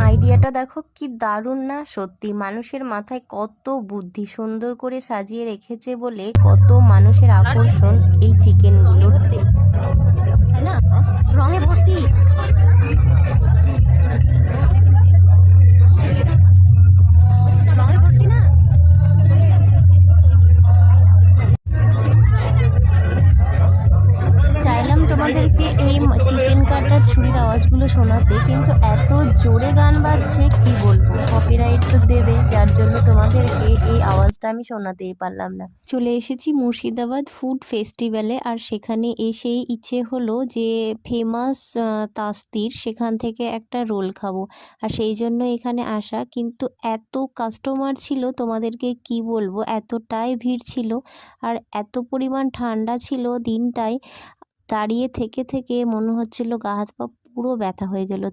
আইডিয়াটা দেখো কি দারুণ না? সত্যি মানুষের মাথায় কত বুদ্ধি, সুন্দর করে সাজিয়ে রেখেছে বলে কত মানুষের আকর্ষণ এই চিকেনগুলোর, তাই না? রঙে ভর্তি। রঙে ভর্তি না? চাইলাম তোমাদেরকে এই চিকেন কাটার ছুরির আওয়াজগুলো শোনাতে, কিন্তু এত জোরে গান বাজছে কি বলবো, কপিরাইট তো দেবে, যার জন্য তোমাদেরকে এই আওয়াজটা আমি শোনাতেই পারলাম না। চলে এসেছি মুর্শিদাবাদ ফুড ফেস্টিভ্যালে, আর সেখানে এসেই ইচ্ছে হলো যে ফেমাস তাস্তির সেখান থেকে একটা রোল খাবো, আর সেই জন্য এখানে আসা। কিন্তু এত কাস্টমার ছিল তোমাদেরকে কি বলবো, এতটাই ভিড় ছিল, আর এত পরিমাণ ঠান্ডা ছিল দিনটায়, দাঁড়িয়ে থেকে থেকে মনে হচ্ছিল গা হাত পা পুরো ব্যথা হয়ে গেল।